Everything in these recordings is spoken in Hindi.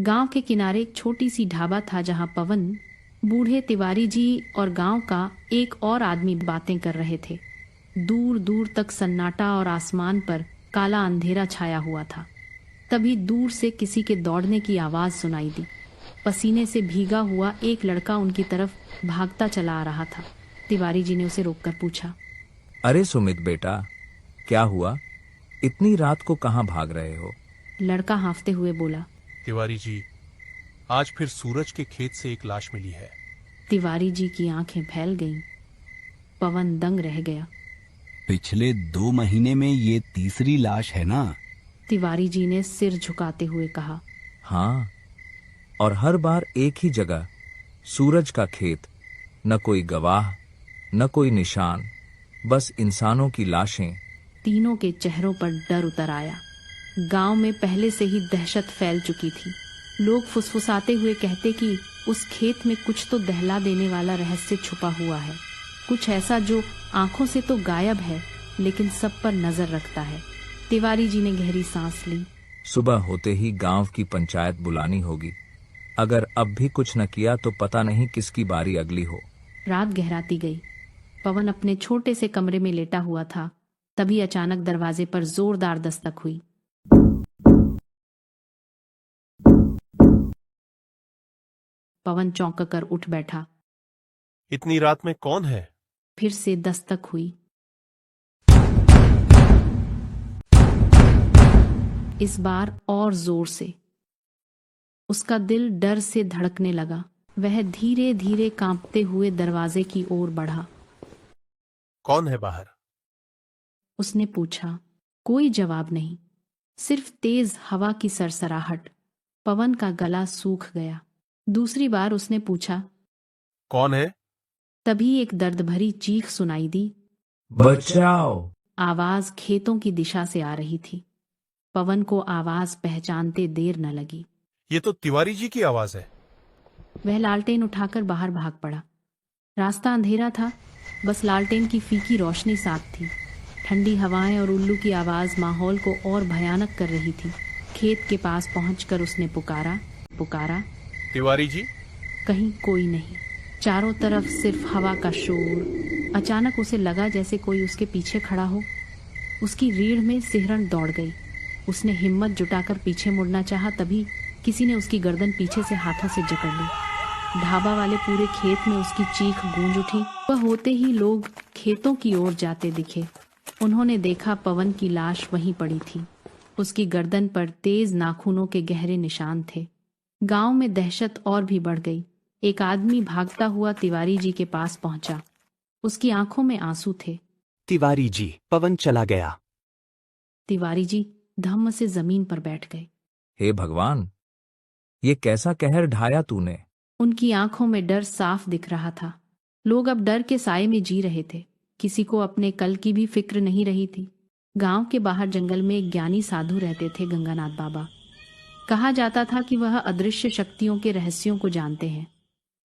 गांव के किनारे एक छोटी सी ढाबा था जहां पवन, बूढ़े तिवारी जी और गांव का एक और आदमी बातें कर रहे थे। दूर दूर तक सन्नाटा और आसमान पर काला अंधेरा छाया हुआ था। तभी दूर से किसी के दौड़ने की आवाज सुनाई दी। पसीने से भीगा हुआ एक लड़का उनकी तरफ भागता चला आ रहा था। तिवारी जी ने उसे रोककर पूछा। अरे सुमित बेटा, क्या हुआ? इतनी रात को कहाँ भाग रहे हो? लड़का हांफते हुए बोला। तिवारी जी, आज फिर सूरज के खेत से एक लाश मिली है। तिवारी जी की आंखें फैल गईं। पवन दंग रह गया। पिछले 2 महीने में ये तीसरी लाश है ना? तिवारी जी ने सिर झुकाते हुए कहा। हाँ, और हर बार एक ही जगह, सूरज का खेत। न कोई गवाह, न कोई निशान, बस इंसानों की लाशें। तीनों के चेहरों पर डर उतर आया। गांव में पहले से ही दहशत फैल चुकी थी। लोग फुसफुसाते हुए कहते कि उस खेत में कुछ तो दहला देने वाला रहस्य छुपा हुआ है, कुछ ऐसा जो आंखों से तो गायब है लेकिन सब पर नजर रखता है। तिवारी जी ने गहरी सांस ली। सुबह होते ही गांव की पंचायत बुलानी होगी। अगर अब भी कुछ न किया तो पता नहीं किसकी बारी अगली हो। रात गहराती गई। पवन अपने छोटे से कमरे में लेटा हुआ था। तभी अचानक दरवाजे पर जोरदार दस्तक हुई। पवन चौंक कर उठ बैठा। इतनी रात में कौन है? फिर से दस्तक हुई। इस बार और जोर से। उसका दिल डर से धड़कने लगा। वह धीरे धीरे कांपते हुए दरवाजे की ओर बढ़ा। कौन है बाहर? उसने पूछा। कोई जवाब नहीं, सिर्फ तेज हवा की सरसराहट। पवन का गला सूख गया। दूसरी बार उसने पूछा। कौन है? तभी एक दर्द भरी चीख सुनाई दी। बचाओ! आवाज खेतों की दिशा से आ रही थी। पवन को आवाज पहचानते देर न लगी। ये तो तिवारी जी की आवाज है। वह लालटेन उठाकर बाहर भाग पड़ा। रास्ता अंधेरा था, बस लालटेन की फीकी रोशनी साथ थी। ठंडी हवाएं और उल्लू की आवाज माहौल को और भयानक कर रही थी। खेत के पास पहुंचकर उसने पुकारा पुकारा। तिवारी जी? कहीं कोई नहीं। चारों तरफ सिर्फ हवा का शोर। अचानक उसे लगा जैसे कोई उसके पीछे खड़ा हो। उसकी रीढ़ में सिहरन दौड़ गई। उसने हिम्मत जुटाकर पीछे मुड़ना चाहा, तभी किसी ने उसकी गर्दन पीछे से हाथों से जकड़ ली। ढाबा वाले पूरे खेत में उसकी चीख गूंज उठी। वह होते ही लोग खेतों की ओर जाते दिखे। उन्होंने देखा पवन की लाश वहीं पड़ी थी। उसकी गर्दन पर तेज नाखूनों के गहरे निशान थे। गांव में दहशत और भी बढ़ गई। एक आदमी भागता हुआ तिवारी जी के पास पहुंचा। उसकी आंखों में आंसू थे। तिवारी जी, पवन चला गया। तिवारी जी धम्म से जमीन पर बैठ गए। हे भगवान, ये कैसा कहर ढाया तूने? उनकी आंखों में डर साफ दिख रहा था। लोग अब डर के साए में जी रहे थे। किसी को अपने कल की भी फिक्र नहीं रही थी। गांव के बाहर जंगल में एक ज्ञानी साधु रहते थे, गंगानाथ बाबा। कहा जाता था कि वह अदृश्य शक्तियों के रहस्यों को जानते हैं।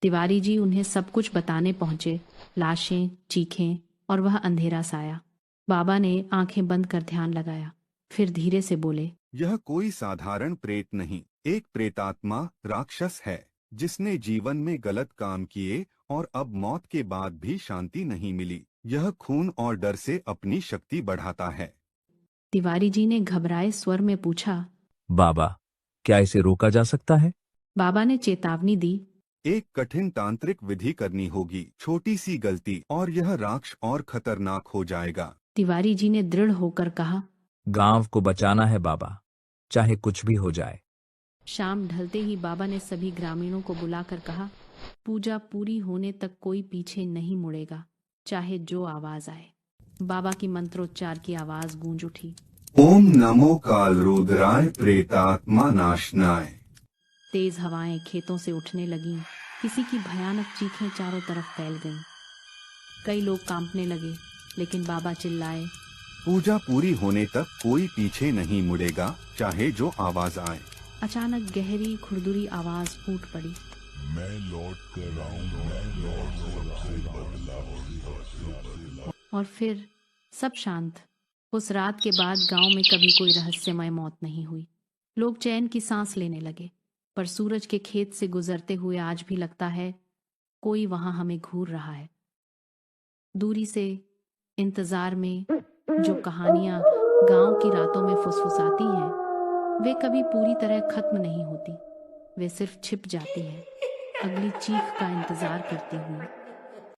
तिवारी जी उन्हें सब कुछ बताने पहुंचे। लाशें, चीखें और वह अंधेरा साया। बाबा ने आंखें बंद कर ध्यान लगाया, फिर धीरे से बोले। यह कोई साधारण प्रेत नहीं, एक प्रेतात्मा राक्षस है जिसने जीवन में गलत काम किए और अब मौत के बाद भी शांति नहीं मिली। यह खून और डर से अपनी शक्ति बढ़ाता है। तिवारी जी ने घबराए स्वर में पूछा। बाबा, क्या इसे रोका जा सकता है? बाबा ने चेतावनी दी। एक कठिन तांत्रिक विधि करनी होगी। छोटी सी गलती और यह राक्षस और खतरनाक हो जाएगा। तिवारी जी ने दृढ़ होकर कहा। गांव को बचाना है बाबा, चाहे कुछ भी हो जाए। शाम ढलते ही बाबा ने सभी ग्रामीणों को बुलाकर कहा, पूजा पूरी होने तक कोई पीछे नहीं मुड़ेगा, चाहे जो आवाज आए। बाबा की मंत्रोच्चार की आवाज गूंज उठी। ओम नमो काल रुद्राय प्रेतात्मा नाशनाय। तेज हवाएं खेतों से उठने लगीं। किसी की भयानक चीखें चारों तरफ फैल गईं। कई लोग कांपने लगे, लेकिन बाबा चिल्लाए। पूजा पूरी होने तक कोई पीछे नहीं मुड़ेगा, चाहे जो आवाज आए। अचानक गहरी खुरदुरी आवाज फूट पड़ी। मैं लौट कर आऊंगा। और फिर सब शांत। उस रात के बाद गांव में कभी कोई रहस्यमय मौत नहीं हुई। लोग चैन की सांस लेने लगे। पर सूरज के खेत से गुजरते हुए आज भी लगता है कोई वहां हमें घूर रहा है। दूरी से इंतजार में जो कहानियां गांव की रातों में फुसफुसाती हैं, वे कभी पूरी तरह खत्म नहीं होती। वे सिर्फ छिप जाती हैं, अगली चीख का इंतजार करती हुई।